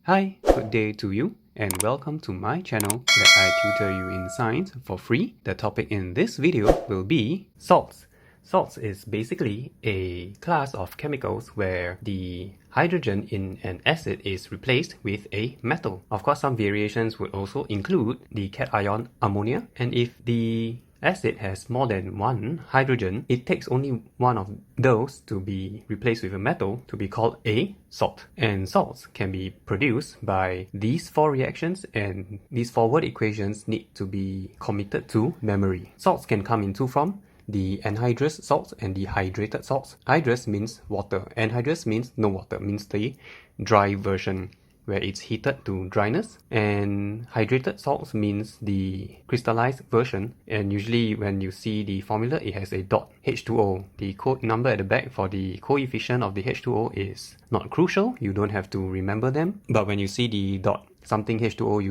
Hi, good day to you and welcome to my channel where I tutor you in science for free. The topic in this video will be salts. Salts is basically a class of chemicals where the hydrogen in an acid is replaced with a metal. Of course, some variations would also include the cation ammonia, and if the acid has more than one hydrogen, it takes only one of those to be replaced with a metal to be called a salt. And salts can be produced by these four reactions, and these forward equations need to be committed to memory. Salts can come in two forms: the anhydrous salts and the hydrated salts. Hydrous means water, anhydrous means no water, means the dry version where it's heated to dryness, and hydrated salts means the crystallized version, and usually when you see the formula it has a dot H2O. The code number at the back for the coefficient of the H2O is not crucial, you don't have to remember them, but when you see the dot something H2O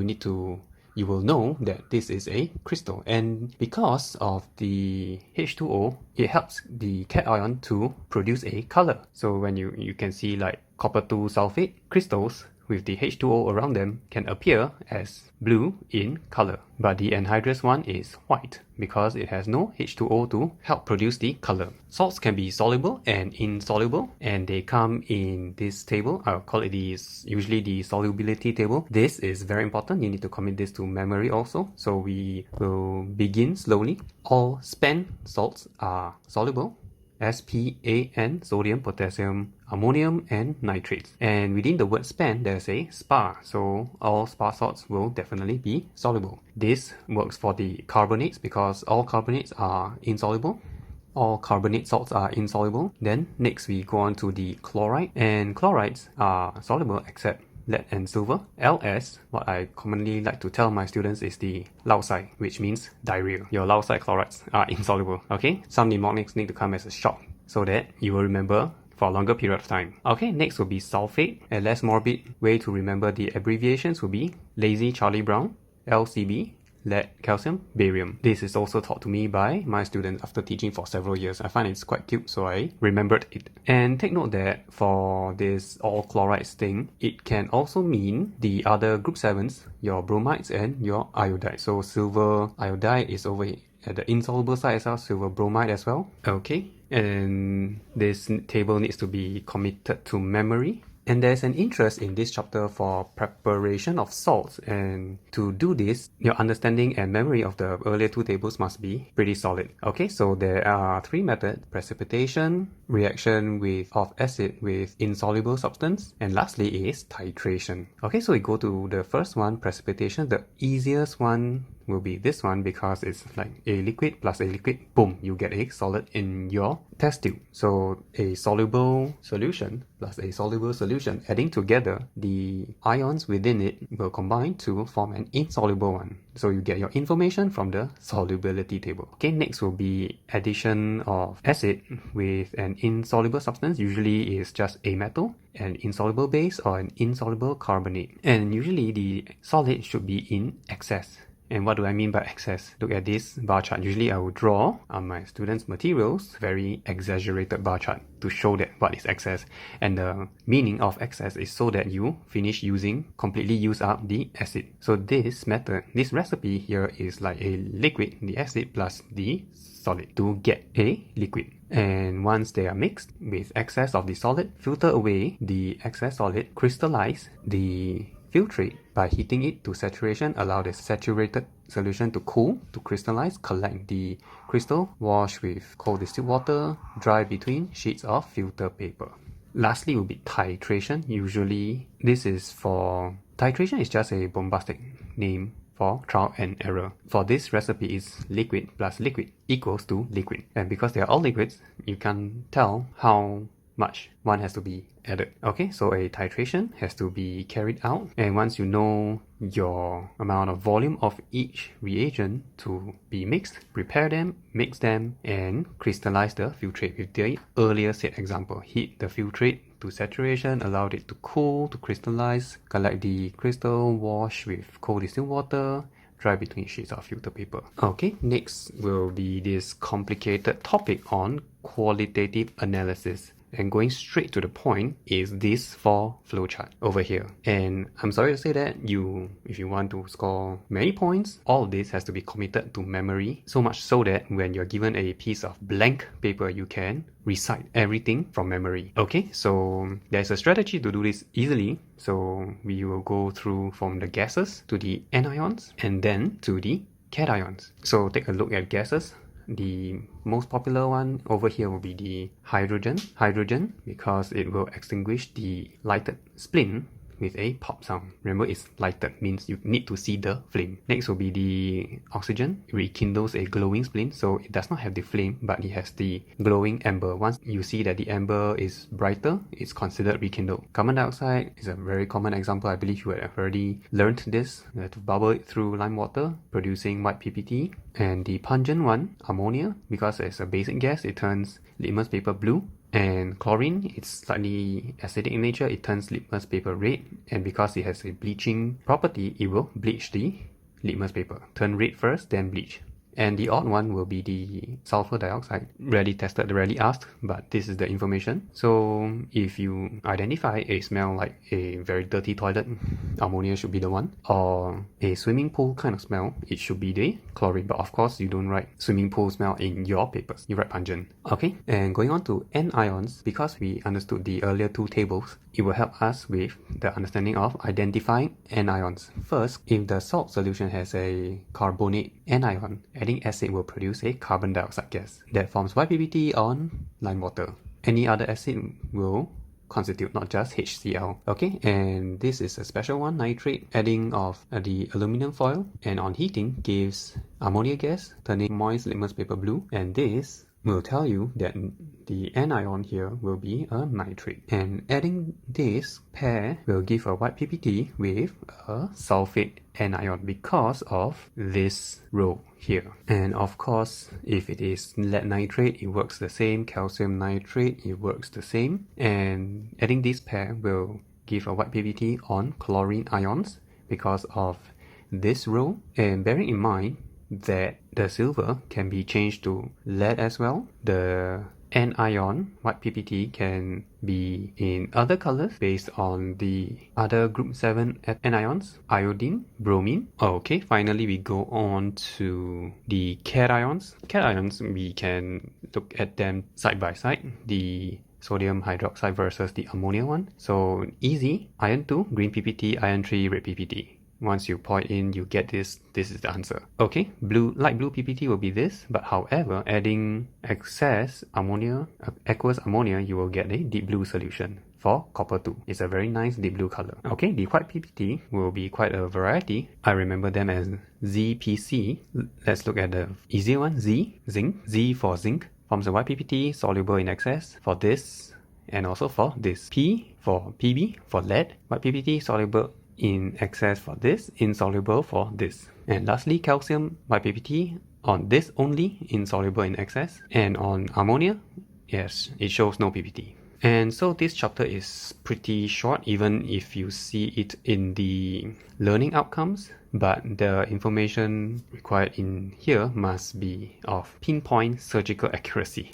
you will know that this is a crystal. And because of the H2O, it helps the cation to produce a color. So when you can see like copper 2 sulfate crystals with the H2O around them can appear as blue in color, but the anhydrous one is white because it has no H2O to help produce the color. Salts can be soluble and insoluble, and they come in this table. I'll call it usually the solubility table. This is very important. You need to commit this to memory also. So we will begin slowly. All spent salts are soluble: SPAN, sodium, potassium, ammonium, and nitrates. And within the word span, there's a SPA, so all SPA salts will definitely be soluble. This works for the carbonates because all carbonates are insoluble. All carbonate salts are insoluble. Then next we go on to the chloride, and chlorides are soluble except lead and silver. LS, what I commonly like to tell my students, is the lao sai, which means diarrhea. Your lao sai chlorides are insoluble. Okay, some mnemonics need to come as a shock so that you will remember for a longer period of time. Okay, next will be sulfate. A less morbid way to remember the abbreviations will be lazy Charlie Brown, LCB, lead, calcium, barium. This is also taught to me by my students after teaching for several years. I find it's quite cute, so I remembered it. And take note that for this all chlorides thing, it can also mean the other group 7s, your bromides and your iodides. So silver iodide is over at the insoluble side as well, silver bromide as well. Okay, and this table needs to be committed to memory. And there's an interest in this chapter for preparation of salts, and to do this, your understanding and memory of the earlier two tables must be pretty solid. Okay, so there are three methods: precipitation, reaction of acid with insoluble substance, and lastly is titration. Okay, so we go to the first one, precipitation. The easiest one will be this one because it's like a liquid plus a liquid, boom, you get a solid in your test tube. So a soluble solution plus a soluble solution, adding together, the ions within it will combine to form an insoluble one. So you get your information from the solubility table. Okay, next will be addition of acid with an insoluble substance. Usually is just a metal, an insoluble base, or an insoluble carbonate. And usually the solid should be in excess. And what do I mean by excess? Look at this bar chart. Usually I will draw on my students' materials very exaggerated bar chart to show that what is excess. And the meaning of excess is so that you completely use up the acid. So this method, this recipe here is like a liquid, the acid plus the solid to get a liquid. And once they are mixed with excess of the solid, filter away the excess solid, crystallize the filtrate by heating it to saturation, allow the saturated solution to cool, to crystallize, collect the crystal, wash with cold distilled water, dry between sheets of filter paper. Lastly will be titration. Usually titration is just a bombastic name for trial and error. For this recipe is liquid plus liquid equals to liquid. And because they are all liquids, you can tell how much one has to be added. Okay, so a titration has to be carried out, and once you know your amount of volume of each reagent to be mixed, prepare them, mix them, and crystallize the filtrate. With the earlier said example, heat the filtrate to saturation, allow it to cool, to crystallize, collect the crystal, wash with cold distilled water, dry between sheets of filter paper. Okay, next will be this complicated topic on qualitative analysis. and going straight to the point is this 4 flowchart over here. And I'm sorry to say that if you want to score many points, all of this has to be committed to memory, so much so that when you're given a piece of blank paper, you can recite everything from memory. Okay, so there's a strategy to do this easily. So we will go through from the gases to the anions and then to the cations. So take a look at gases. The most popular one over here will be the hydrogen, because it will extinguish the lighted splint with a pop sound. Remember, it's lighted, means you need to see the flame. Next will be the oxygen. It rekindles a glowing splint, so it does not have the flame, but it has the glowing amber. Once you see that the amber is brighter, it's considered rekindled. Carbon dioxide is a very common example. I believe you have already learned this. You have to bubble it through lime water, producing white PPT. And the pungent one, ammonia, because it's a basic gas, it turns litmus paper blue. And chlorine, it's slightly acidic in nature, it turns litmus paper red, and because it has a bleaching property, it will bleach the litmus paper. Turn red first, then bleach. And the odd one will be the sulfur dioxide. Rarely tested, rarely asked, but this is the information. So if you identify a smell like a very dirty toilet, ammonia should be the one. Or a swimming pool kind of smell, it should be the chlorine. But of course, you don't write swimming pool smell in your papers. You write pungent. Okay, and going on to anions, because we understood the earlier two tables, it will help us with the understanding of identifying anions. First, if the salt solution has a carbonate anion, adding acid will produce a carbon dioxide gas that forms white PPT on lime water. Any other acid will constitute, not just HCl. Okay, and this is a special one, nitrate. Adding of the aluminum foil and on heating gives ammonia gas, turning moist litmus paper blue, and this will tell you that the anion here will be a nitrate. And adding this pair will give a white PPT with a sulfate anion because of this row here. And of course, if it is lead nitrate, it works the same. Calcium nitrate, it works the same. And adding this pair will give a white PPT on chlorine ions because of this row. And bearing in mind that the silver can be changed to lead as well, the anion white PPT can be in other colors based on the other group 7 anions, iodine, bromine. Okay, finally we go on to the cations. Cations, we can look at them side by side. The sodium hydroxide versus the ammonia one. So easy, iron 2, green PPT, iron 3, red PPT. Once you point in, you get this is the answer. Okay, light blue PPT will be this, but however, adding excess ammonia, aqueous ammonia, you will get a deep blue solution for copper 2. It's a very nice deep blue color. Okay, the white PPT will be quite a variety. I remember them as ZPC. Let's look at the easier one, zinc. Z for zinc forms a white PPT, soluble in excess for this, and also for this. P for PB, for lead, white PPT, soluble in excess for this, insoluble for this. And lastly, calcium white PPT on this only, insoluble in excess. And on ammonia, yes, it shows no PPT. And so this chapter is pretty short, even if you see it in the learning outcomes, but the information required in here must be of pinpoint surgical accuracy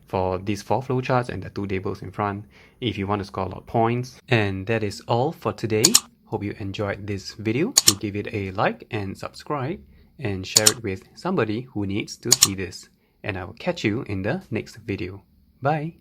for these 4 flowcharts and the 2 tables in front if you want to score a lot of points. And that is all for today. Hope you enjoyed this video. Do give it a like and subscribe and share it with somebody who needs to see this. And I will catch you in the next video. Bye!